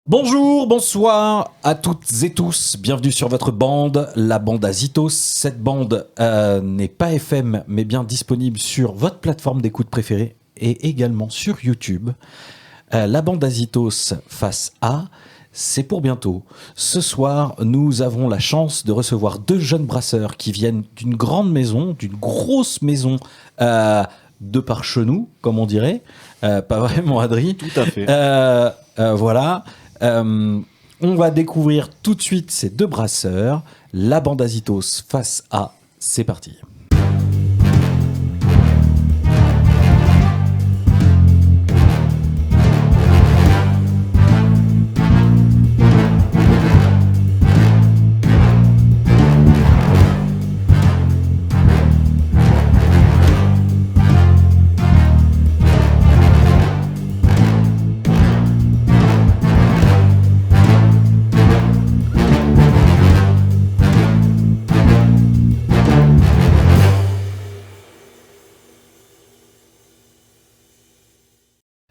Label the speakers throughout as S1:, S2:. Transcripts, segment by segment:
S1: Bonjour, bonsoir à toutes et tous. Bienvenue sur votre bande, la bande Azitos. Cette bande n'est pas FM, mais bien disponible sur votre plateforme d'écoute préférée et également sur YouTube. La bande Azitos face A, c'est pour bientôt. Ce soir, nous avons la chance de recevoir deux jeunes brasseurs qui viennent d'une grande maison, d'une grosse maison de par chenou, comme on dirait. Pas vraiment, Adri.
S2: Tout à fait.
S1: Voilà. On va découvrir tout de suite ces deux brasseurs. La bande Azitos face à. C'est parti.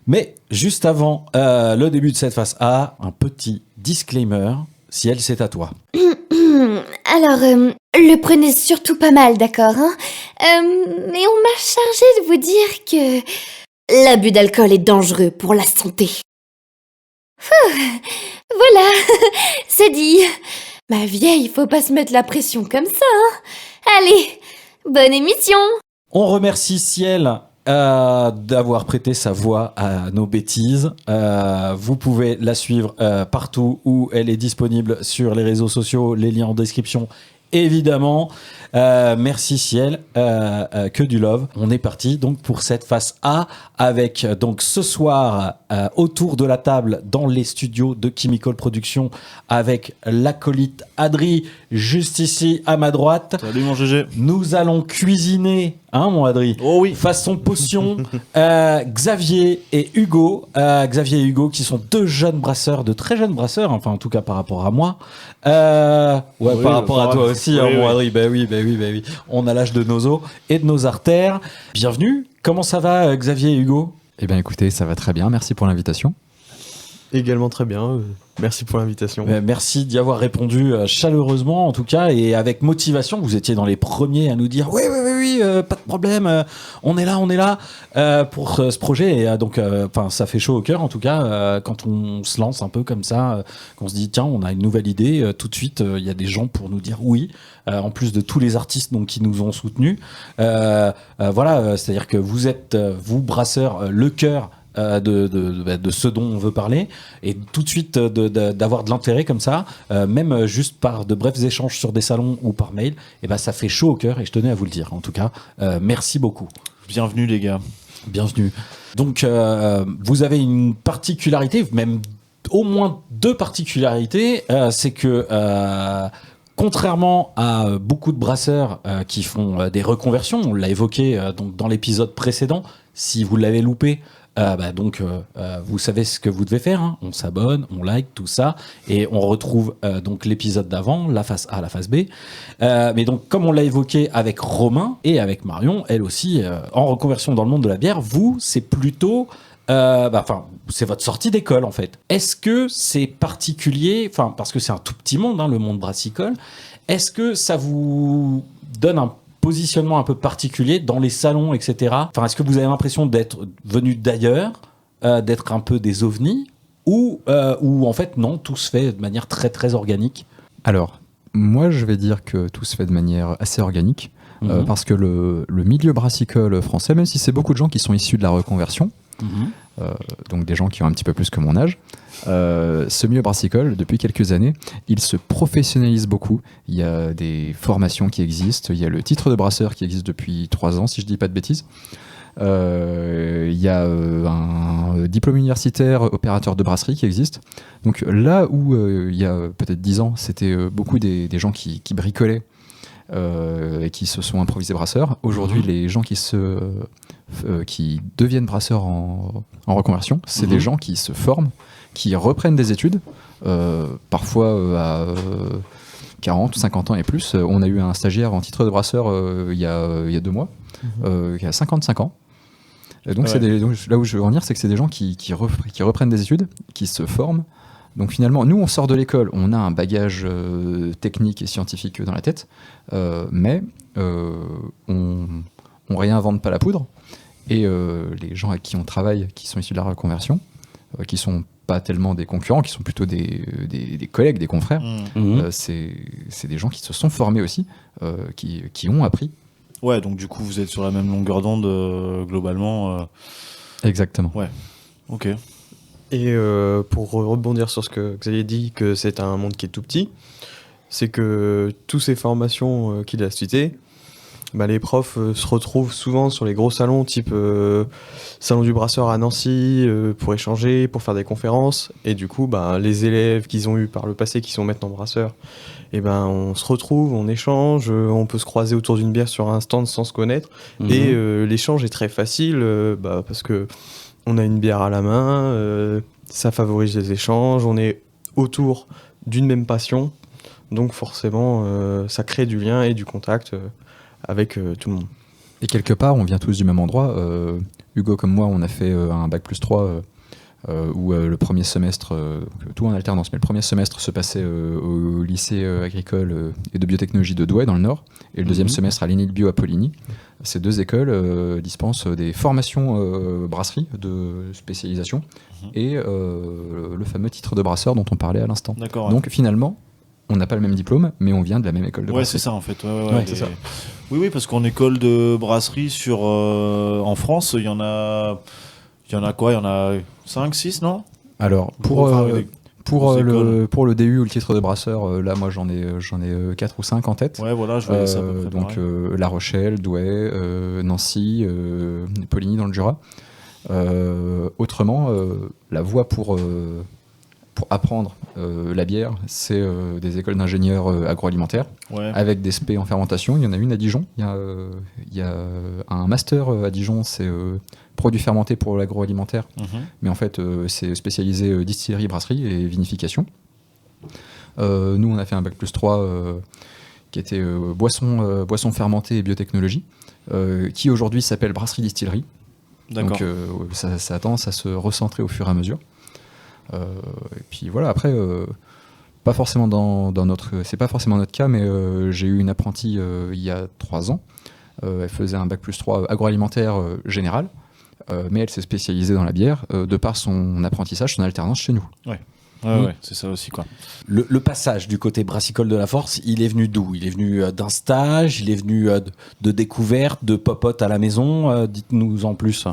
S1: Mais juste avant le début de cette phase A, un petit disclaimer. Ciel, c'est à toi.
S3: Alors, le prenez surtout pas mal, d'accord, hein mais on m'a chargé de vous dire que l'abus d'alcool est dangereux pour la santé. Voilà, c'est dit. Ma vieille, faut pas se mettre la pression comme ça, hein. Allez, bonne émission.
S1: On remercie Ciel d'avoir prêté sa voix à nos bêtises. Vous pouvez la suivre partout où elle est disponible sur les réseaux sociaux, les liens en description évidemment. Merci Ciel, que du love. On est parti donc pour cette phase A avec donc ce soir autour de la table dans les studios de Chemical Production avec l'acolyte Adri juste ici à ma droite.
S2: Salut mon GG.
S1: Nous allons cuisiner, hein mon Adri,
S2: Oh oui.
S1: façon potion. Xavier et Hugo. Xavier et Hugo qui sont deux jeunes brasseurs, de très jeunes brasseurs, enfin en tout cas par rapport à moi. Ouais,
S2: Oui,
S1: par rapport à toi
S2: oui,
S1: aussi, hein,
S2: oui,
S1: mon
S2: oui.
S1: Adri. Ben oui. On a l'âge de nos os et de nos artères. Bienvenue. Comment ça va, Xavier et Hugo?
S4: Eh bien écoutez, ça va très bien, merci pour l'invitation.
S2: Également très bien. Merci pour l'invitation.
S1: Merci d'y avoir répondu chaleureusement en tout cas et avec motivation. Vous étiez dans les premiers à nous dire oui, pas de problème, on est là pour ce projet. Et donc, ça fait chaud au cœur en tout cas quand on se lance un peu comme ça, qu'on se dit tiens, on a une nouvelle idée. Tout de suite, il y a des gens pour nous dire oui. En plus de tous les artistes donc qui nous ont soutenus. Voilà, c'est-à-dire que vous êtes vous brasseurs le cœur. De ce dont on veut parler et tout de suite d'avoir de l'intérêt comme ça, même juste par de brefs échanges sur des salons ou par mail, et ben ça fait chaud au cœur et je tenais à vous le dire. En tout cas, merci beaucoup.
S2: Bienvenue les gars.
S1: Bienvenue. Donc vous avez une particularité, même au moins deux particularités, c'est que contrairement à beaucoup de brasseurs qui font des reconversions, on l'a évoqué donc dans l'épisode précédent, si vous l'avez loupé, vous savez ce que vous devez faire, hein. On s'abonne, on like, tout ça, et on retrouve donc l'épisode d'avant, la phase A, la phase B. Mais donc, comme on l'a évoqué avec Romain et avec Marion, elle aussi, en reconversion dans le monde de la bière, vous, c'est plutôt... c'est votre sortie d'école en fait. Est-ce que c'est particulier, parce que c'est un tout petit monde, hein, le monde brassicole, est-ce que ça vous donne un positionnement un peu particulier dans les salons, etc. Est-ce que vous avez l'impression d'être venu d'ailleurs, d'être un peu des ovnis, ou en fait non, tout se fait de manière très très organique?
S4: Alors, moi je vais dire que tout se fait de manière assez organique, parce que le milieu brassicole français, même si c'est beaucoup de gens qui sont issus de la reconversion, donc des gens qui ont un petit peu plus que mon âge, ce milieu brassicole, depuis quelques années, il se professionnalise beaucoup. Il y a des formations qui existent, il y a le titre de brasseur qui existe depuis 3 ans, si je ne dis pas de bêtises. Il y a un diplôme universitaire opérateur de brasserie qui existe. Donc là où il y a peut-être 10 ans, c'était beaucoup des gens qui bricolaient et qui se sont improvisés brasseurs. Aujourd'hui, les gens qui deviennent brasseurs en reconversion, c'est des gens qui se forment, qui reprennent des études, parfois à 40 ou 50 ans et plus. On a eu un stagiaire en titre de brasseur il y a 2 mois, qui a 55 ans. Et donc, donc là où je veux en venir, c'est que c'est des gens qui reprennent des études, qui se forment, Donc finalement, nous, on sort de l'école, on a un bagage technique et scientifique dans la tête, mais on réinvente pas la poudre. Et les gens à qui on travaille, qui sont issus de la reconversion, qui sont pas tellement des concurrents, qui sont plutôt des collègues, des confrères, c'est des gens qui se sont formés aussi, qui ont appris.
S5: Ouais, donc du coup, vous êtes sur la même longueur d'onde globalement.
S4: Exactement.
S5: Ouais, ok.
S2: Et pour rebondir sur ce que Xavier dit, que c'est un monde qui est tout petit, c'est que toutes ces formations qu'il a citées, les profs se retrouvent souvent sur les gros salons, type Salon du Brasseur à Nancy, pour échanger, pour faire des conférences. Et du coup, les élèves qu'ils ont eu par le passé, qui sont maintenant brasseurs, on se retrouve, on échange, on peut se croiser autour d'une bière sur un stand sans se connaître. Et l'échange est très facile, parce que on a une bière à la main, ça favorise les échanges, on est autour d'une même passion. Donc forcément, ça crée du lien et du contact avec tout le monde.
S4: Et quelque part, on vient tous du même endroit. Hugo comme moi, on a fait un bac+3 où le premier semestre, tout en alternance, mais le premier semestre se passait au lycée agricole et de biotechnologie de Douai dans le Nord, et le deuxième semestre à l'ENIL Bio à Poligny. Ces deux écoles dispensent des formations brasserie de spécialisation et le fameux titre de brasseur dont on parlait à l'instant.
S5: D'accord.
S4: Donc finalement, on n'a pas le même diplôme, mais on vient de la même école de brasserie.
S5: Ouais, c'est ça en fait.
S1: Ouais,
S5: c'est ça. Oui, parce qu'en école de brasserie en France, il y en a quoi ? Il y en a 5, 6, non ?
S4: Alors, pour le DU ou le titre de brasseur, là, moi, j'en ai 4 ou 5 en tête.
S5: Ouais, voilà, je voyais ça à peu près.
S4: Donc, La Rochelle, Douai, Nancy, Poligny dans le Jura. Autrement, la voie pour apprendre la bière, c'est des écoles d'ingénieurs agroalimentaires, avec des spé en fermentation. Il y en a une à Dijon. Il y a un master à Dijon, c'est produits fermentés pour l'agroalimentaire. Mais en fait, c'est spécialisé distillerie, brasserie et vinification. Nous, on a fait un bac+3 qui était boisson fermentée et biotechnologie, qui aujourd'hui s'appelle brasserie-distillerie.
S5: D'accord.
S4: Donc ça a tendance à se recentrer au fur et à mesure. Et puis voilà, après, pas forcément c'est pas forcément notre cas, mais j'ai eu une apprentie il y a 3 ans. Elle faisait un bac+3 agroalimentaire général, mais elle s'est spécialisée dans la bière de par son apprentissage, son alternance chez nous.
S5: Ouais, c'est ça aussi, quoi.
S1: Le passage du côté brassicole de la Force, il est venu d'où ? Il est venu d'un stage, il est venu de découverte, de popote à la maison. Dites-nous en plus.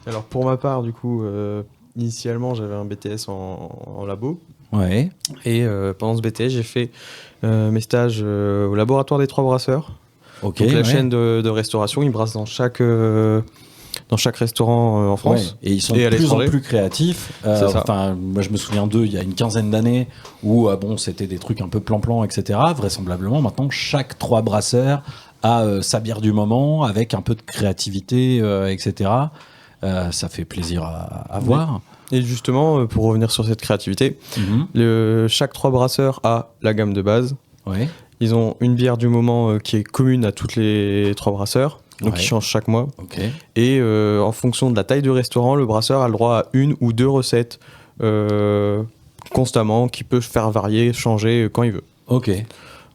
S2: Alors pour ma part, du coup, initialement j'avais un BTS en labo.
S1: Ouais.
S2: Et pendant ce BTS, j'ai fait mes stages au laboratoire des 3 brasseurs.
S1: Ok.
S2: Donc la chaîne de restauration, ils brassent dans chaque restaurant en France.
S1: Ouais. Et ils sont
S2: et
S1: de plus en plus créatifs. Moi, je me souviens d'eux il y a une quinzaine d'années où c'était des trucs un peu plan-plan, etc. Vraisemblablement, maintenant, chaque 3 brasseurs a sa bière du moment avec un peu de créativité, etc. Ça fait plaisir à voir.
S2: Et justement, pour revenir sur cette créativité, chaque 3 brasseurs a la gamme de base.
S1: Ouais.
S2: Ils ont une bière du moment qui est commune à toutes les 3 brasseurs, donc ils changent chaque mois.
S1: Okay.
S2: Et en fonction de la taille du restaurant, le brasseur a le droit à 1 ou 2 recettes constamment, qui peut faire varier, changer quand il veut.
S1: Ok.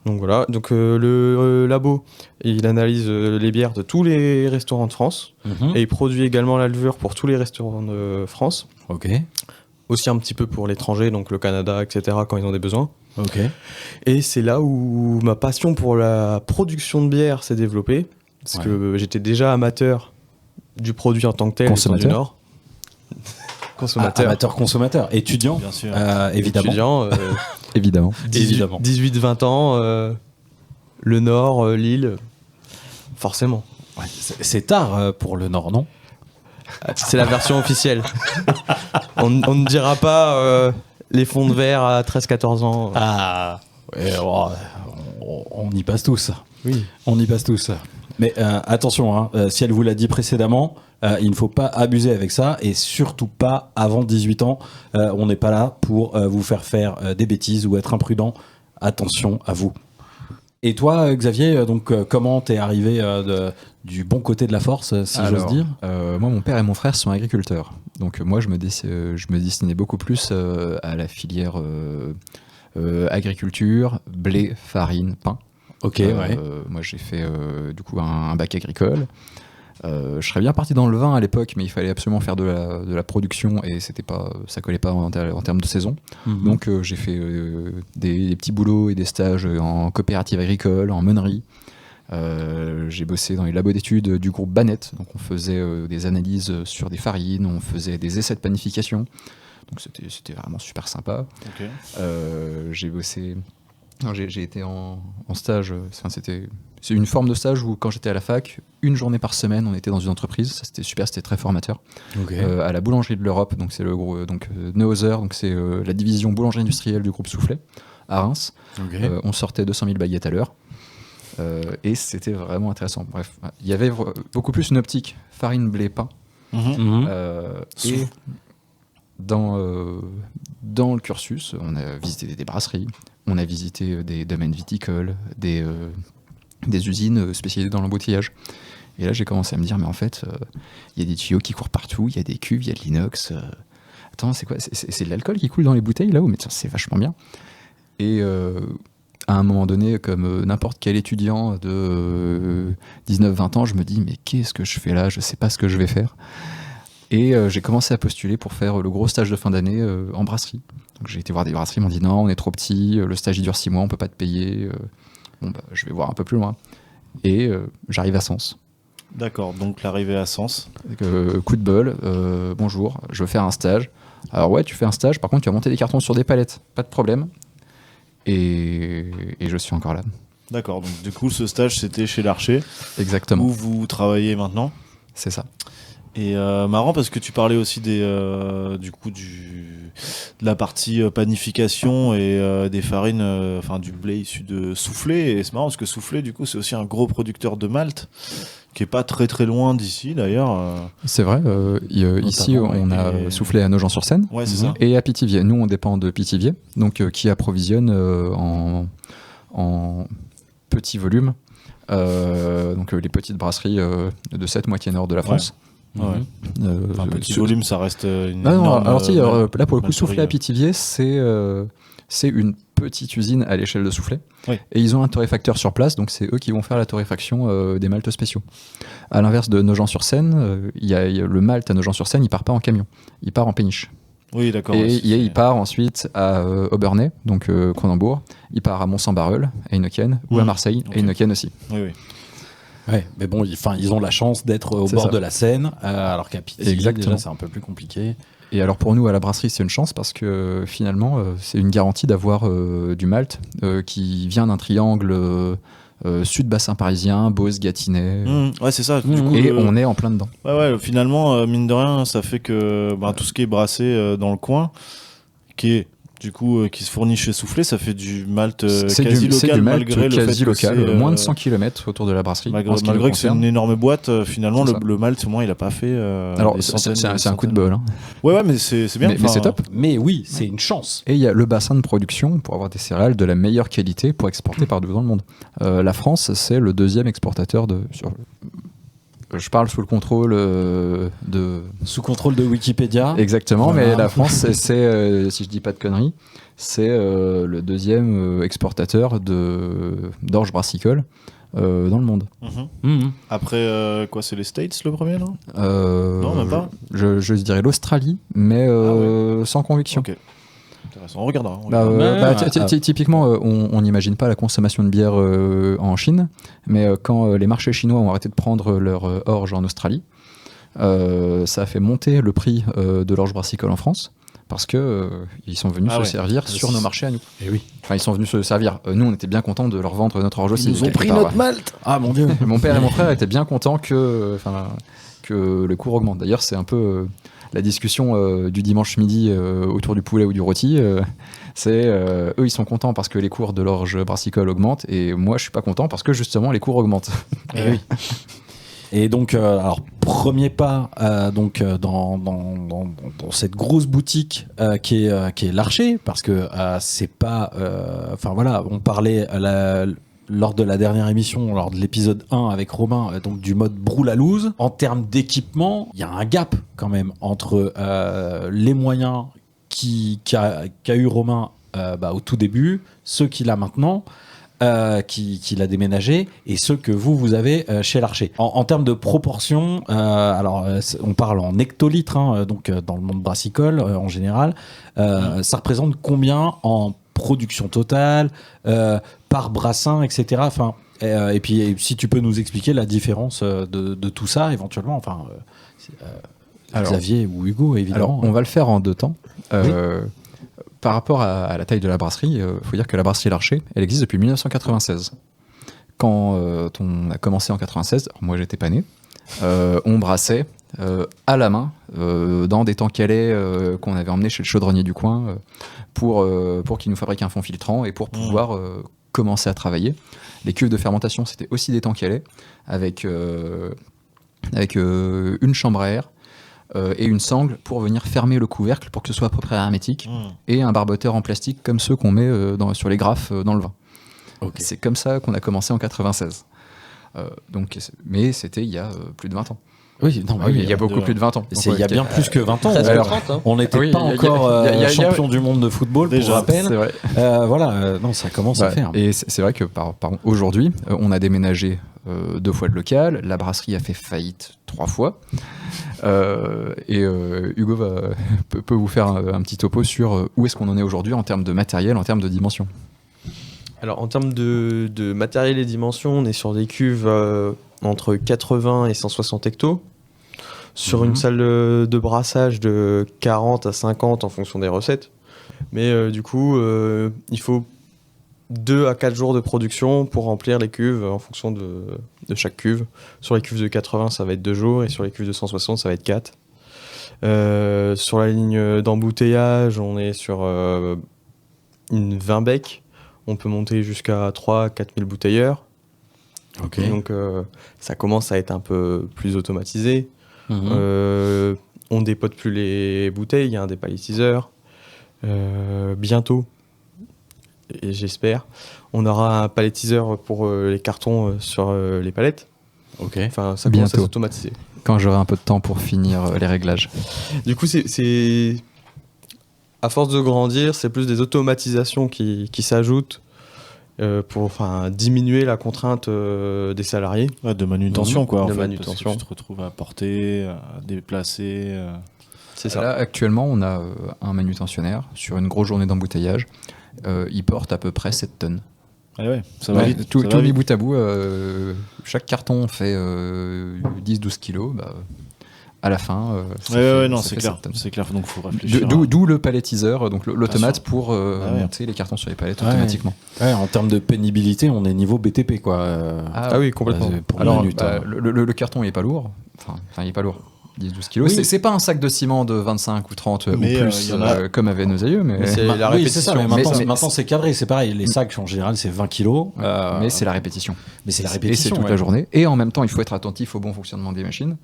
S2: Donc voilà, donc le labo, il analyse les bières de tous les restaurants de France, et il produit également la levure pour tous les restaurants de France.
S1: Ok.
S2: Aussi un petit peu pour l'étranger, donc le Canada, etc., quand ils ont des besoins.
S1: Ok.
S2: Et c'est là où ma passion pour la production de bière s'est développée, parce que j'étais déjà amateur du produit en tant que tel, étant du Nord.
S1: Consommateur, étudiant,
S5: bien sûr.
S1: Évidemment.
S2: Étudiant,
S4: évidemment.
S2: 18-20 ans, le Nord, Lille, forcément.
S1: Ouais, c'est tard pour le Nord, non ?
S2: C'est la version officielle. On ne dira pas les fonds de verre à 13-14 ans.
S1: Ah, ouais, on y passe tous.
S2: Oui.
S1: On y passe tous. Mais attention, si elle vous l'a dit précédemment, il ne faut pas abuser avec ça, et surtout pas avant 18 ans. On n'est pas là pour vous faire des bêtises ou être imprudent. Attention à vous. Et toi, Xavier, donc comment t'es arrivé du bon côté de la force, si j'ose dire?
S4: Moi, mon père et mon frère sont agriculteurs. Donc moi, je me destinais beaucoup plus à la filière agriculture, blé, farine, pain.
S1: Ok, ouais.
S4: Moi, j'ai fait du coup un bac agricole. Je serais bien parti dans le vin à l'époque, mais il fallait absolument faire de la production et ça collait pas en termes de saison. Donc j'ai fait des petits boulots et des stages en coopérative agricole, en meunerie. J'ai bossé dans les labos d'études du groupe Banette. Donc on faisait des analyses sur des farines, on faisait des essais de panification. Donc c'était vraiment super sympa.
S5: Ok.
S4: J'ai bossé. Non, j'ai été en stage. C'est une forme de stage où, quand j'étais à la fac, une journée par semaine, on était dans une entreprise. Ça, c'était super, c'était très formateur.
S1: Ok.
S4: À la boulangerie de l'Europe, donc c'est le gros, Neuhauser, donc c'est la division boulangerie industrielle du groupe Soufflet à Reims.
S1: Ok.
S4: On sortait 200 000 baguettes à l'heure. Et c'était vraiment intéressant. Bref, il y avait beaucoup plus une optique farine, blé, pain.
S5: Mhm.
S4: Et dans le cursus, on a visité des brasseries, on a visité des domaines viticoles, des usines spécialisées dans l'embouteillage. Et là, j'ai commencé à me dire, mais en fait, il y a des tuyaux qui courent partout, il y a des cuves, il y a de l'inox. Attends, c'est quoi? C'est de l'alcool qui coule dans les bouteilles là-haut? Mais tiens, c'est vachement bien. Et à un moment donné, comme n'importe quel étudiant de 19-20 ans, je me dis, mais qu'est-ce que je fais là? Je sais pas ce que je vais faire. Et j'ai commencé à postuler pour faire le gros stage de fin d'année en brasserie. Donc j'ai été voir des brasseries, ils m'ont dit non, on est trop petit, le stage il dure 6 mois, on peut pas te payer. Je vais voir un peu plus loin. Et j'arrive à Sens.
S5: D'accord, donc l'arrivée à Sens.
S4: Coup de bol, bonjour, je veux faire un stage. Alors ouais, tu fais un stage, par contre tu vas monter des cartons sur des palettes, pas de problème. Et je suis encore là.
S5: D'accord, donc du coup ce stage c'était chez l'Archer.
S4: Exactement.
S5: Où vous travaillez maintenant.
S4: C'est ça.
S5: Et marrant parce que tu parlais aussi de la partie panification et des farines, enfin du blé issu de Soufflet. Et c'est marrant parce que Soufflet, du coup, c'est aussi un gros producteur de malt qui est pas très très loin d'ici d'ailleurs.
S4: C'est vrai. Ici, on a Soufflet à Nogent-sur-Seine.
S5: Ouais, c'est ça.
S4: Et à Pithiviers. Nous, on dépend de Pithiviers, donc qui approvisionne en petits volumes. Donc les petites brasseries de cette moitié nord de la France.
S5: Ouais. Un petit volume, ça reste une
S4: non,
S5: énorme,
S4: alors là pour le coup,
S5: malterie.
S4: Soufflet à Pithiviers, c'est une petite usine à l'échelle de Soufflet.
S5: Oui.
S4: Et ils ont un torréfacteur sur place, donc c'est eux qui vont faire la torréfaction des maltes spéciaux. À l'inverse de Nogent-sur-Seine, il y a le malt à Nogent-sur-Seine, il part pas en camion, il part en péniche.
S5: Oui, d'accord.
S4: Et
S5: ouais,
S4: il part ensuite à Obernai, donc Cronenbourg, il part à Mont-Saint-Barreul, à Heineken, ou à Marseille,
S5: Ok.
S4: à Heineken aussi.
S5: Oui, oui.
S1: Ouais, mais bon, ils ont la chance d'être au
S4: C'est
S1: bord
S4: ça.
S1: de la Seine, alors qu'à Pithiviers,
S4: Exactement.
S1: déjà, c'est un peu plus compliqué.
S4: Et alors pour nous à la brasserie c'est une chance parce que finalement c'est une garantie d'avoir du malt qui vient d'un triangle sud-bassin parisien, Beauce, Gâtinais,
S5: Ouais, c'est ça. Du coup,
S4: et on est en plein dedans.
S5: ouais, finalement, mine de rien, ça fait que tout ce qui est brassé dans le coin, qui se fournit chez Soufflet, ça fait du malt
S4: C'est
S5: quasi
S4: du
S5: local,
S4: malt
S5: malgré le fait
S4: quasi
S5: que
S4: local,
S5: c'est,
S4: moins de 100 km autour de la brasserie. en ce qui nous
S5: malgré que c'est
S4: concerne.
S5: une énorme boîte, finalement,
S4: C'est ça.
S5: le malt, au moins, il a pas fait.
S4: Alors
S5: des
S4: c'est
S5: centaines,
S4: un coup de bol. Hein.
S5: Ouais, mais c'est bien.
S4: Mais c'est top.
S1: Mais oui, c'est une chance.
S4: Et il y a le bassin de production pour avoir des céréales de la meilleure qualité pour exporter partout dans le monde. La France, c'est le deuxième exportateur je parle sous le contrôle de...
S1: Sous contrôle de Wikipédia.
S4: Exactement,
S1: Voilà.
S4: mais la France, c'est si je dis pas de conneries, c'est le deuxième exportateur d'orge brassicole dans le monde.
S1: Mhm.
S5: Après, quoi, c'est les States le premier, non
S4: Non,
S5: même pas.
S4: Je dirais l'Australie, mais sans conviction.
S5: Ok. Intéressant. On regardera.
S4: Typiquement, on n'imagine pas la consommation de bière en Chine, mais quand les marchés chinois ont arrêté de prendre leur orge en Australie, ça a fait monter le prix de l'orge brassicole en France, parce que ils sont venus se servir sur nos marchés à nous.
S1: Et oui.
S4: Enfin, ils sont venus se servir. Nous, on était bien contents de leur vendre notre orge aussi.
S1: Ils nous ont
S4: quelque
S1: pris
S4: part,
S1: notre
S4: ouais.
S1: malt. Ah mon dieu.
S4: Mon père et mon frère étaient bien contents que le cours augmente. D'ailleurs, c'est un peu la discussion du dimanche midi autour du poulet ou du rôti. Eux, ils sont contents parce que les cours de l'orge brassicole augmentent, et moi, je suis pas content parce que justement, les cours augmentent.
S1: Et oui. Et donc, alors premier pas dans cette grosse boutique qui est l'Archer, parce que c'est pas, enfin voilà, on parlait lors de la dernière émission, lors de l'épisode 1 avec Romain, donc du mode broule à loose. En termes d'équipement, il y a un gap quand même entre les moyens qu'a eu Romain au tout début, ceux qu'il a maintenant, qu'il a déménagé, et ceux que vous avez chez l'Archer. En termes de proportion, on parle en hectolitres, donc dans le monde brassicole en général, ça représente combien en production totale, par brassin, etc. Enfin, et puis si tu peux nous expliquer la différence de tout ça éventuellement, enfin, Xavier ou Hugo évidemment.
S4: Alors, on va le faire en 2 temps. Par rapport à la taille de la brasserie, il faut dire que la brasserie L'Archer, elle existe depuis 1996. Quand on a commencé en 96, moi j'étais pas né, on brassait à la main dans des tanks calais qu'on avait emmenés chez le chaudronnier du coin pour qu'il nous fabrique un fond filtrant et pour pouvoir commencer à travailler. Les cuves de fermentation, c'était aussi des tanks calais avec une chambre à air et une sangle pour venir fermer le couvercle pour que ce soit à peu près hermétique, et un barboteur en plastique comme ceux qu'on met sur les graphes dans le vin. Okay. C'est comme ça qu'on a commencé en 96. Mais c'était il y a plus de 20 ans.
S1: Oui, non,
S4: il y a beaucoup plus de 20 ans.
S1: Il y a bien plus que 20 ans. On n'était pas encore champion du monde de football, pour rappel.
S4: C'est vrai.
S1: Non, ça commence à faire.
S4: Et c'est vrai que aujourd'hui, on a déménagé 2 fois de local, la brasserie a fait faillite 3 fois. Hugo peut vous faire un petit topo sur où est-ce qu'on en est aujourd'hui en termes de matériel, en termes de dimension.
S2: Alors, en termes de matériel et dimensions, on est sur des cuves entre 80 et 160 hectos, sur une salle de brassage de 40 à 50 en fonction des recettes. Mais du coup, il faut 2 à 4 jours de production pour remplir les cuves en fonction de chaque cuve. Sur les cuves de 80, ça va être 2 jours, et sur les cuves de 160, ça va être 4. Sur la ligne d'embouteillage, on est sur une 20 becs. On peut monter jusqu'à 3 à 4 000 bouteilleurs. Okay. Donc ça commence à être un peu plus automatisé. On dépote plus les bouteilles, il y a un dépalettiseur. Bientôt, et j'espère, on aura un palettiseur pour les cartons sur les palettes. Enfin, ça commence à s'automatiser.
S4: Quand j'aurai un peu de temps pour finir les réglages.
S2: Du coup, c'est à force de grandir, c'est plus des automatisations qui s'ajoutent pour diminuer la contrainte des salariés.
S5: Ouais, de manutention, quoi.
S2: De manutention.
S5: Parce que tu te retrouves à porter, à déplacer.
S2: C'est ça.
S4: Là, actuellement, on a un manutentionnaire sur une grosse journée d'embouteillage. Il porte à peu près 7 tonnes.
S5: Ouais, ça va vite.
S4: Tout mis bout à bout, chaque carton fait 10-12 kilos. À la fin,
S5: c'est clair. C'est clair, donc il faut réfléchir.
S4: D'où le palettiseur, donc l'automate pour monter les cartons sur les palettes automatiquement.
S1: Ouais, en termes de pénibilité, on est niveau BTP, quoi.
S2: Oui, complètement.
S1: Pour
S4: alors,
S1: minute,
S4: le carton, il n'est pas lourd. Enfin, il n'est pas lourd. 10-12 kilos. Oui. C'est pas un sac de ciment de 25 ou 30 ou plus, comme avaient nos aïeux. Mais
S2: c'est la répétition.
S1: Oui, c'est ça. Maintenant, c'est cadré. C'est pareil. Les sacs, en général, c'est 20 kilos.
S4: Mais c'est la répétition.
S1: Mais c'est la répétition.
S4: Et c'est toute la journée. Et en même temps, il faut être attentif au bon fonctionnement des machines.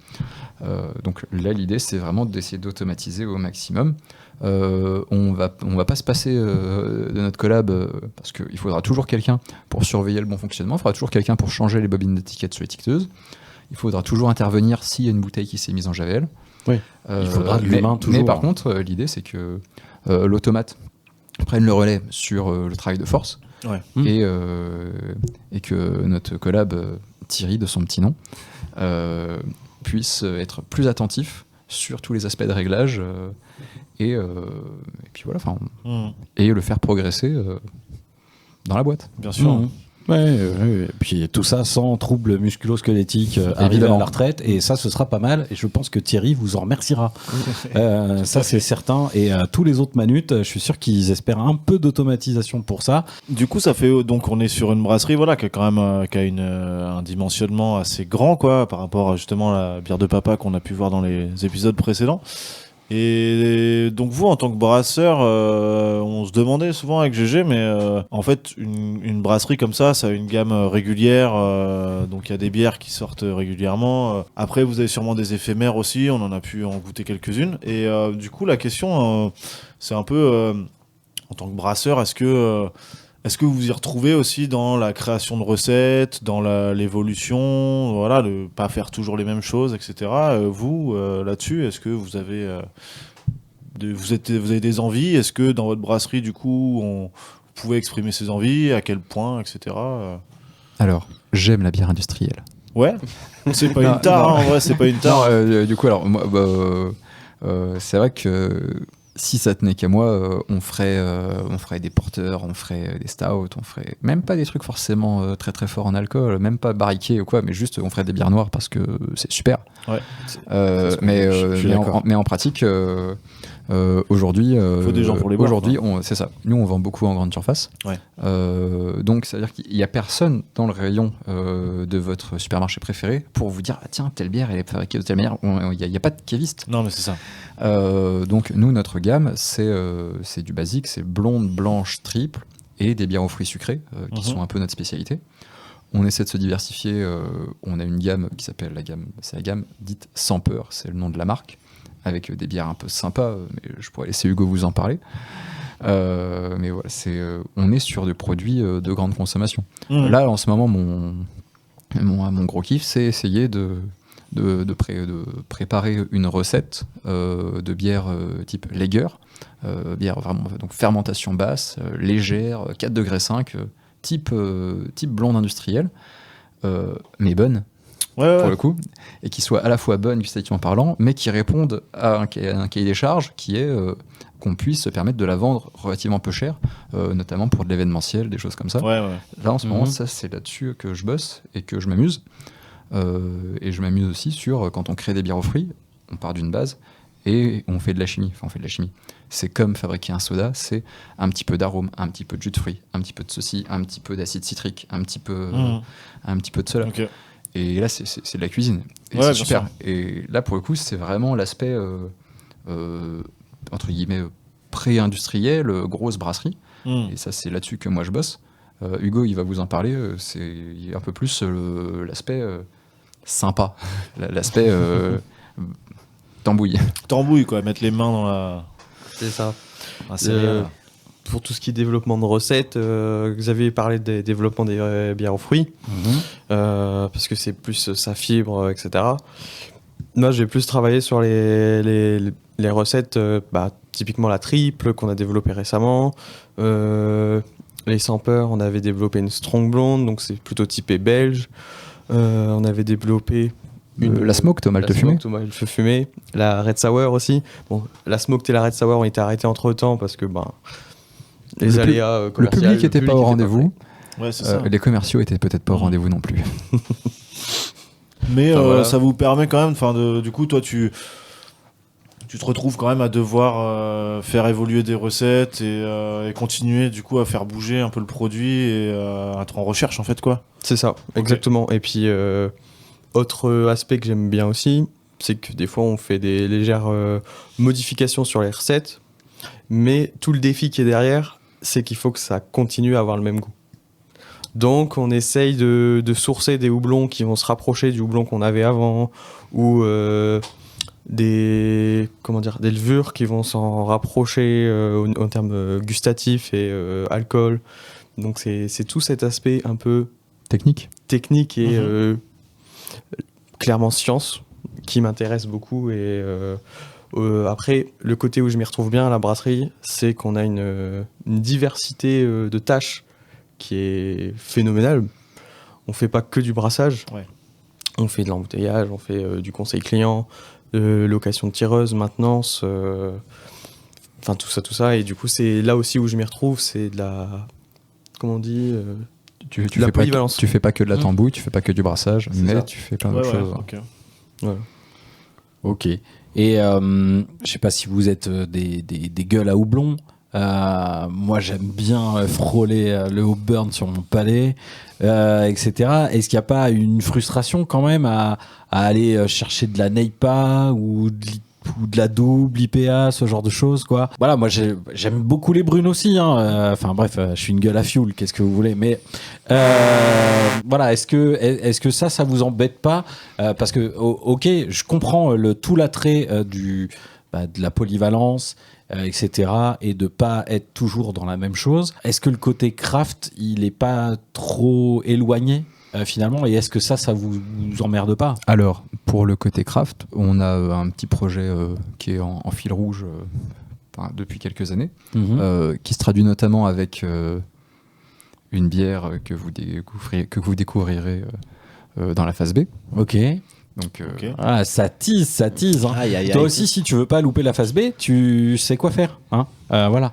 S4: Donc là, l'idée, c'est vraiment d'essayer d'automatiser au maximum. On va pas se passer de notre collab parce qu'il faudra toujours quelqu'un pour surveiller le bon fonctionnement. Il faudra toujours quelqu'un pour changer les bobines d'étiquette sur l'étiqueteuse. Il faudra toujours intervenir s'il y a une bouteille qui s'est mise en javel.
S1: Oui. Il faudra de l'humain toujours.
S4: Mais par contre, l'idée, c'est que l'automate prenne le relais sur le travail de force et que notre collab, Thierry, de son petit nom, puisse être plus attentif sur tous les aspects de réglage et puis voilà, et le faire progresser dans la boîte.
S5: Bien sûr.
S1: Et puis tout ça sans trouble musculo-squelettique arrivé à la retraite, et ça ce sera pas mal, et je pense que Thierry vous en remerciera. Ça c'est certain, et tous les autres manutes, je suis sûr qu'ils espèrent un peu d'automatisation pour ça.
S5: Du coup ça fait, donc on est sur une brasserie qui a quand même qui a un dimensionnement assez grand, quoi, par rapport à justement la bière de papa qu'on a pu voir dans les épisodes précédents. Et donc vous, en tant que brasseur, on se demandait souvent avec GG, mais en fait, une brasserie comme ça a une gamme régulière, donc il y a des bières qui sortent régulièrement. Après, vous avez sûrement des éphémères aussi, on en a pu en goûter quelques-unes. Et du coup, la question, c'est un peu, en tant que brasseur, est-ce que Est-ce que vous vous y retrouvez aussi dans la création de recettes, dans l'évolution, voilà, de pas faire toujours les mêmes choses, etc. Vous, là-dessus, est-ce que vous avez, vous avez des envies? Est-ce que dans votre brasserie, du coup, vous pouvez exprimer ses envies? À quel point, etc.
S4: Alors, j'aime la bière industrielle.
S5: Ouais, c'est pas une tare, en vrai, c'est pas une tare.
S4: Non, du coup, alors, moi, c'est vrai que si ça tenait qu'à moi, on ferait des porteurs, on ferait des stouts, on ferait même pas des trucs forcément très très forts en alcool, même pas barriqués ou quoi, mais juste on ferait des bières noires parce que c'est super.
S5: Ouais.
S4: Mais en pratique, aujourd'hui,
S5: faut des gens pour les boire,
S4: aujourd'hui, c'est ça. Nous, on vend beaucoup en grande surface.
S5: Ouais.
S4: Donc, ça veut dire qu'il y a personne dans le rayon de votre supermarché préféré pour vous dire, ah, tiens, telle bière elle est fabriquée de telle manière. Il n'y a pas de caviste.
S5: Non, mais c'est ça.
S4: Donc nous, notre gamme, c'est du basique, c'est blonde, blanche, triple et des bières aux fruits sucrés qui sont un peu notre spécialité. On essaie de se diversifier. On a une gamme qui s'appelle la gamme dite sans peur, c'est le nom de la marque, avec des bières un peu sympas. Mais je pourrais laisser Hugo vous en parler. Mais voilà, on est sur des produits de grande consommation. Là, en ce moment, mon gros kiff, c'est essayer de préparer une recette de bière type Lager, bière vraiment donc fermentation basse, légère, 4 degrés 5, type blonde industrielle, mais bonne pour le coup, et qui soit à la fois bonne gustativement parlant, mais qui réponde à un cahier des charges qui est qu'on puisse se permettre de la vendre relativement peu cher, notamment pour de l'événementiel, des choses comme ça. Là en ce moment, ça c'est là-dessus que je bosse et que je m'amuse. Et je m'amuse aussi sur quand on crée des bières aux fruits, on part d'une base et on fait de la chimie. Enfin, on fait de la chimie. C'est comme fabriquer un soda, c'est un petit peu d'arôme, un petit peu de jus de fruits, un petit peu de ceci, un petit peu d'acide citrique, un petit peu de cela.
S5: Okay.
S4: Et là, c'est de la cuisine. Et c'est super. Sûr. Et là, pour le coup, c'est vraiment l'aspect entre guillemets pré-industriel, grosse brasserie. Et ça, c'est là-dessus que moi je bosse. Hugo, il va vous en parler. C'est un peu plus l'aspect sympa, l'aspect tambouille.
S5: Tambouille, quoi, mettre les mains dans la.
S2: C'est ça. Pour tout ce qui est développement de recettes, Xavier parlait des développements des bières aux fruits, parce que c'est plus sa fibre, etc. Moi, j'ai plus travaillé sur les recettes, typiquement la triple qu'on a développée récemment. Les sans peur, on avait développé une strong blonde, donc c'est plutôt typé belge. On avait développé
S4: la smoked, Thomas le fumé.
S2: Le feu fumé. La red sour aussi. Bon, la smoked et la red sour ont été arrêtées entre temps parce que les aléas commerciaux.
S4: Le public n'était pas au rendez-vous.
S5: Ouais, c'est ça.
S4: Les commerciaux étaient peut-être pas au rendez-vous non plus.
S5: Mais ça vous permet quand même, du coup, toi, tu te retrouves quand même à devoir faire évoluer des recettes et continuer du coup à faire bouger un peu le produit et à être en recherche en fait, quoi.
S2: C'est ça, exactement. Et puis autre aspect que j'aime bien aussi, c'est que des fois on fait des légères modifications sur les recettes, mais tout le défi qui est derrière, c'est qu'il faut que ça continue à avoir le même goût. Donc on essaye de sourcer des houblons qui vont se rapprocher du houblon qu'on avait avant, ou des levures qui vont s'en rapprocher en termes gustatifs et alcool. Donc c'est tout cet aspect un peu technique et clairement science qui m'intéresse beaucoup. Et après, le côté où je m'y retrouve bien à la brasserie, c'est qu'on a une diversité de tâches qui est phénoménale. On fait pas que du brassage, on fait de l'embouteillage, on fait du conseil client, location de tireuse, maintenance, tout ça. Et du coup, c'est là aussi où je m'y retrouve, c'est de la... Comment on dit
S4: tu fais pas que de la tambouille, tu fais pas que du brassage, mais tu fais plein d'autres choses.
S5: Okay.
S2: Voilà.
S1: Ok. Et je sais pas si vous êtes des gueules à houblon. Moi, j'aime bien frôler le hop burn sur mon palais, etc. Est-ce qu'il n'y a pas une frustration quand même à aller chercher de la NEIPA ou de la double IPA, ce genre de choses, quoi. Voilà, moi j'aime beaucoup les brunes aussi. Enfin bref, je suis une gueule à fioul, qu'est-ce que vous voulez. Mais voilà, est-ce que ça vous embête pas parce que ok, je comprends tout l'attrait de la polyvalence etc. et de pas être toujours dans la même chose. Est-ce que le côté craft, il est pas trop éloigné finalement, et est-ce que ça vous emmerde pas?
S4: Alors, pour le côté craft, on a un petit projet qui est en fil rouge depuis quelques années, qui se traduit notamment avec une bière que vous découvrirez dans la phase B.
S1: Ok.
S4: Donc,
S1: Ah, ça tease. Hein.
S6: Aïe, aïe,
S1: Toi
S6: aïe.
S1: aussi, si tu veux pas louper la phase B, tu sais quoi faire. Hein. Voilà.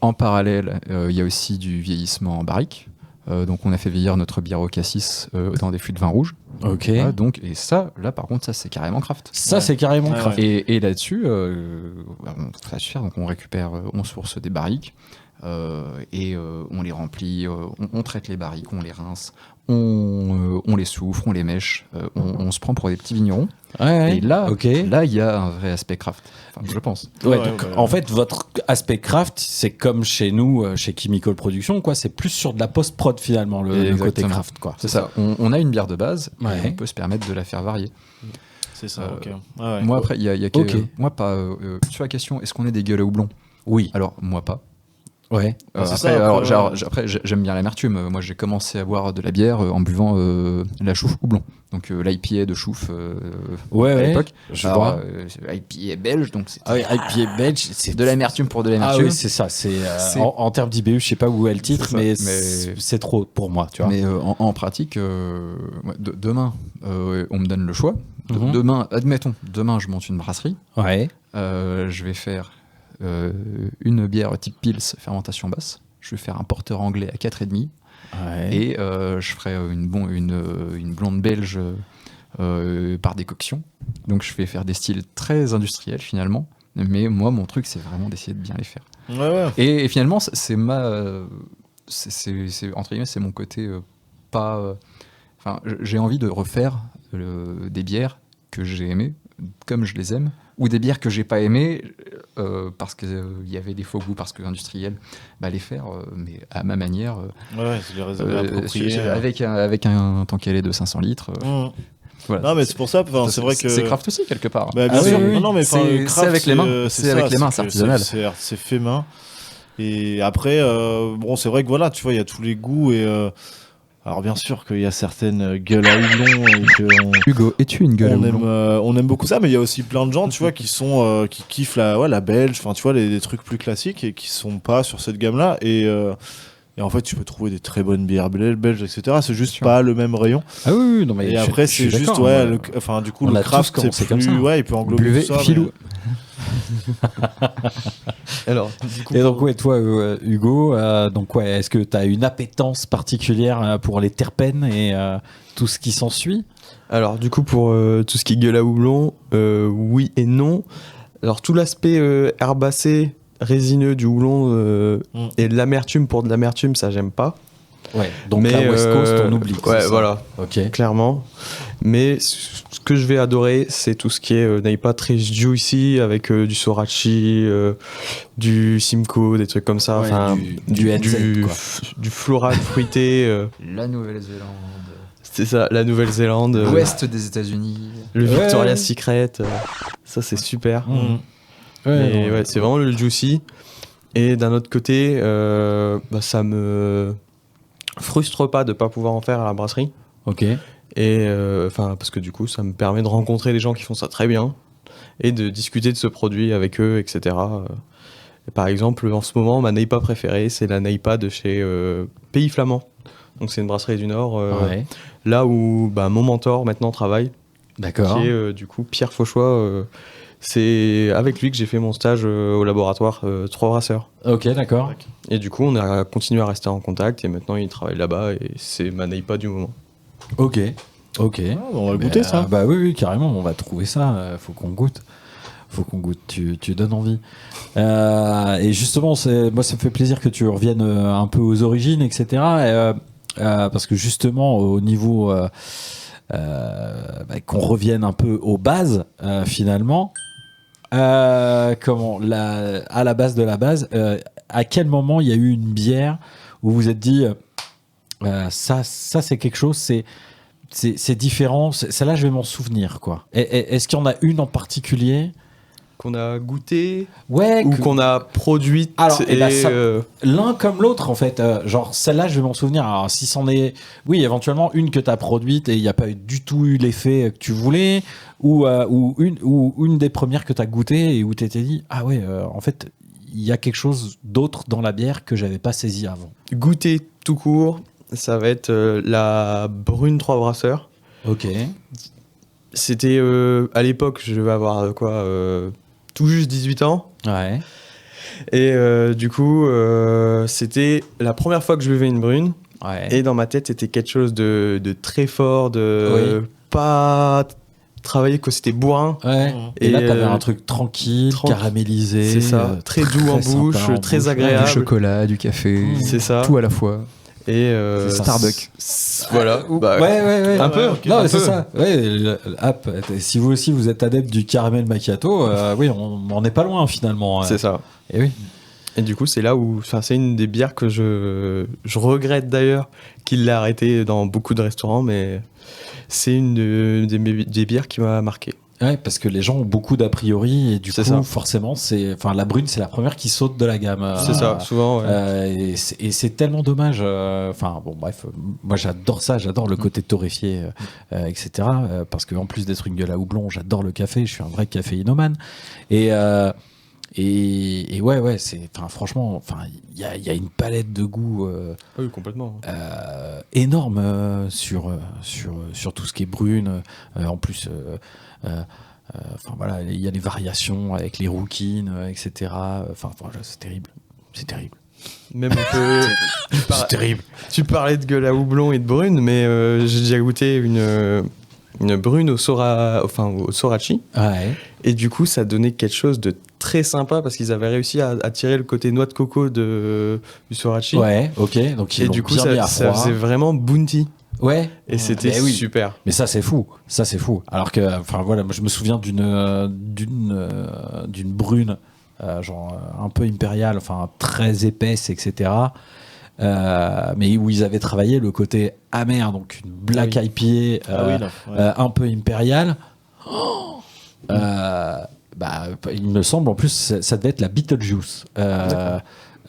S4: en parallèle, il y a aussi du vieillissement en barrique. Donc on a fait vieillir notre bière au cassis dans des fûts de vin rouge.
S1: Ok.
S4: Voilà, donc, et ça, là par contre, ça c'est carrément craft.
S1: Ça, c'est carrément
S5: Ouais,
S1: craft.
S4: Et là-dessus, on trouve ça super. Donc on récupère, on source des barriques et on les remplit, on traite les barriques, on les rince, on les souffre, on les mèche, on se prend pour des petits vignerons.
S1: Ouais.
S4: Et là,
S1: ok.
S4: là, il y a un vrai aspect craft. Enfin, je pense.
S1: Ouais,
S5: Ouais,
S1: donc,
S5: ouais.
S1: en fait, votre aspect craft, c'est comme chez nous, chez Chemical Production, quoi. C'est plus sur de la post-prod finalement, le côté
S4: Exactement.
S1: craft, quoi.
S4: C'est ça. On a une bière de base,
S1: Ouais.
S4: et on peut se permettre de la faire varier.
S5: C'est ça,
S4: Euh,
S5: ok. Ah ouais.
S4: Moi, après, il y a
S1: Ok.
S4: moi pas. Sur la question, est-ce qu'on est des gueules à houblon?
S1: Oui.
S4: Alors, moi pas.
S1: Ouais.
S5: Ah, c'est
S4: Après,
S5: ça,
S4: alors,
S5: après,
S4: après, j'aime bien l'amertume. Moi, j'ai commencé à boire de la bière en buvant la chouffe houblon. Donc, l'IPA de chouffe
S1: Ouais,
S4: à
S1: ouais.
S4: l'époque.
S1: Je
S4: Alors,
S1: vois.
S4: IPA belge, donc c'est
S1: Ah oui, IPA belge, c'est
S4: de l'amertume pour de
S1: Ah
S4: l'amertume.
S1: oui, c'est ça. C'est
S4: C'est-
S1: en termes d'IBU, je sais pas où est le titre,
S4: C'est ça,
S1: mais
S4: mais-
S1: c'est trop pour moi, tu vois.
S4: Mais en pratique, demain, on me donne le choix.
S1: Mhm.
S4: Demain, admettons, demain, je monte une brasserie.
S1: Ouais.
S4: Je vais faire une bière type Pils, fermentation basse. Je vais faire un porteur anglais à 4,5.
S1: Ouais.
S4: Et je ferai une blonde belge par décoction. Donc je vais faire des styles très industriels finalement. Mais moi, mon truc, c'est vraiment d'essayer de bien les faire.
S5: Ouais, ouais.
S4: Et finalement, c'est entre guillemets, c'est mon côté pas. Enfin, j'ai envie de refaire des bières que j'ai aimées, comme je les aime, ou des bières que j'ai pas aimées parce qu'il y avait des faux goûts, parce que industriel, les faire, mais à ma manière,
S5: Ouais, c'est les réserver appropriés.
S4: avec un tankelé de 500 litres. Voilà.
S5: Non, mais c'est pour ça, enfin,
S4: Ça,
S5: c'est vrai que.
S4: c'est craft aussi quelque part.
S5: Bah, bien
S1: Ah
S5: sûr.
S1: oui, oui, oui.
S5: Non, mais enfin,
S4: C'est
S5: le craft,
S4: avec les mains. C'est avec les mains, c'est
S5: que
S4: artisanal.
S5: C'est fait main. Et après, bon, c'est vrai que voilà, tu vois, il y a tous les goûts et. Alors bien sûr qu'il y a certaines gueules à houblon et que
S4: Hugo, es-tu une gueule à houblon?
S5: on aime beaucoup ça, mais il y a aussi plein de gens, tu vois, qui sont qui kiffent la belge, enfin tu vois les trucs plus classiques et qui sont pas sur cette gamme-là et en fait tu peux trouver des très bonnes bières belges, etc. C'est juste
S4: Sûr.
S5: pas le même rayon.
S1: Ah oui, oui, non mais
S5: Et
S1: je-
S5: après
S1: je suis
S5: c'est juste
S1: d'accord,
S5: ouais,
S1: moi.
S5: enfin du coup
S1: On
S5: le
S1: a tous
S5: craft
S1: commencé
S5: c'est
S1: comme
S5: plus
S1: ça.
S5: ouais, il peut englober
S4: Buvez
S5: tout ça.
S4: filou.
S2: Alors, du coup,
S1: Et donc ouais, toi Hugo, donc ouais, est-ce que tu as une appétence particulière pour les terpènes et tout ce qui s'ensuit?
S2: Alors, du coup, pour tout ce qui est gueule à houblon, oui et non. Alors, tout l'aspect herbacé, résineux du houblon et de l'amertume pour de l'amertume, ça, j'aime pas.
S1: Ouais. Donc
S2: Mais,
S1: la West Coast, on oublie.
S2: Ouais,
S1: c'est ça.
S2: voilà,
S1: Ok.
S2: clairement. Mais ce que je vais adorer, c'est tout ce qui est Naipa très juicy avec du Sorachi, du Simcoe, des trucs comme ça.
S1: Ouais,
S2: Enfin,
S1: du NZ, quoi.
S2: du floral fruité.
S4: La Nouvelle-Zélande,
S2: C'est ça, la Nouvelle-Zélande.
S4: l'ouest des États-Unis.
S2: Le
S1: Ouais.
S2: Victoria's Secret. Ça, c'est super.
S5: Mhm.
S1: Ouais,
S2: Et
S1: non,
S2: ouais, c'est vraiment le juicy. Et d'un autre côté, ça me frustre pas de pas pouvoir en faire à la brasserie.
S1: Ok.
S2: Et parce que du coup, ça me permet de rencontrer des gens qui font ça très bien et de discuter de ce produit avec eux, etc. Et par exemple, en ce moment, ma Naipa préférée, c'est la Naipa de chez Pays Flamand. Donc c'est une brasserie du Nord,
S1: Ouais.
S2: là où mon mentor maintenant travaille,
S1: D'accord.
S2: qui est du coup Pierre Fauchois. C'est avec lui que j'ai fait mon stage au laboratoire 3 brasseurs.
S1: Ok, d'accord.
S2: Et du coup, on a continué à rester en contact et maintenant il travaille là-bas et c'est ma Naipa du moment.
S1: Ok. Ok.
S5: On va le goûter ça.
S1: Bah oui, oui, carrément, on va trouver ça. Faut qu'on goûte. Faut qu'on goûte. Tu donnes envie. Et justement, moi, ça me fait plaisir que tu reviennes un peu aux origines, etc. Parce que justement, au niveau qu'on revienne un peu aux bases, finalement. À la base de la base, à quel moment il y a eu une bière où vous vous êtes dit ça c'est quelque chose, c'est différent, celle-là je vais m'en souvenir, quoi. Est-ce qu'il y en a une en particulier
S2: qu'on a goûté
S1: Ouais,
S2: ou qu'on a produite.
S1: Alors,
S2: et
S1: l'un comme l'autre, en fait. Genre, celle-là, je vais m'en souvenir. Alors, si c'en est. Oui, éventuellement, une que tu as produite et il n'y a pas du tout eu l'effet que tu voulais, ou une des premières que tu as goûté et où tu t'étais dit, ah ouais, en fait, il y a quelque chose d'autre dans la bière que j'avais pas saisi avant.
S2: goûter tout court, ça va être la Brune 3 Brasseurs.
S1: Ok.
S2: C'était à l'époque, je vais avoir tout juste 18 ans.
S1: Ouais.
S2: Et du coup, c'était la première fois que je buvais une brune.
S1: Ouais.
S2: Et dans ma tête, c'était quelque chose de très fort, de pas travailler, que c'était bourrin.
S1: Ouais. Et là, t'avais un truc tranquille, caramélisé.
S2: C'est ça, très doux en bouche, très agréable.
S4: Du chocolat, du café,
S2: C'est ça.
S4: tout à la fois.
S2: Et
S4: Starbucks.
S2: Voilà.
S1: Ouais.
S2: Un peu.
S1: Non,
S2: un
S1: mais c'est
S2: peu.
S1: ça. Ouais, si vous aussi vous êtes adepte du caramel macchiato, oui, on n'est pas loin finalement.
S2: C'est ça.
S1: Et oui.
S2: Et du coup, c'est là où, c'est une des bières que je regrette d'ailleurs qu'il l'ait arrêté dans beaucoup de restaurants, mais c'est une des bières qui m'a marqué.
S1: Ouais, parce que les gens ont beaucoup d'a priori et du coup,
S2: ça.
S1: forcément, la brune, c'est la première qui saute de la gamme.
S2: C'est ça, souvent. Ouais.
S1: Et c'est tellement dommage. Bon, bref, moi j'adore ça, j'adore le côté torréfié, etc. Parce qu'en plus d'être une gueule à houblon, j'adore le café, je suis un vrai caféinomane. Et ouais, franchement, il y a une palette de goûts
S2: Oui, complètement.
S1: énorme sur tout ce qui est brune. En plus, voilà, il y a les variations avec les rouquines, etc. Voilà, c'est terrible. C'est terrible.
S2: Même un peu.
S1: C'est terrible.
S2: Tu parlais de gueule à houblon et de brune, mais j'ai déjà goûté une brune au sorachi.
S1: Ouais.
S2: Et du coup, ça donnait quelque chose de très sympa parce qu'ils avaient réussi à tirer le côté noix de coco du sorachi.
S1: Ouais, ok. Donc ils
S2: Et
S1: l'ont
S2: du coup,
S1: bien mis à
S2: ça
S1: froid.
S2: faisait vraiment bounty.
S1: Ouais.
S2: Et c'était
S1: oui.
S2: super.
S1: Mais ça c'est fou. Alors que, voilà, moi je me souviens d'une brune, genre un peu impériale, très épaisse, etc. Mais où ils avaient travaillé le côté amer, donc une black IPA un peu impériale. Il me semble, en plus, ça devait être la Beetlejuice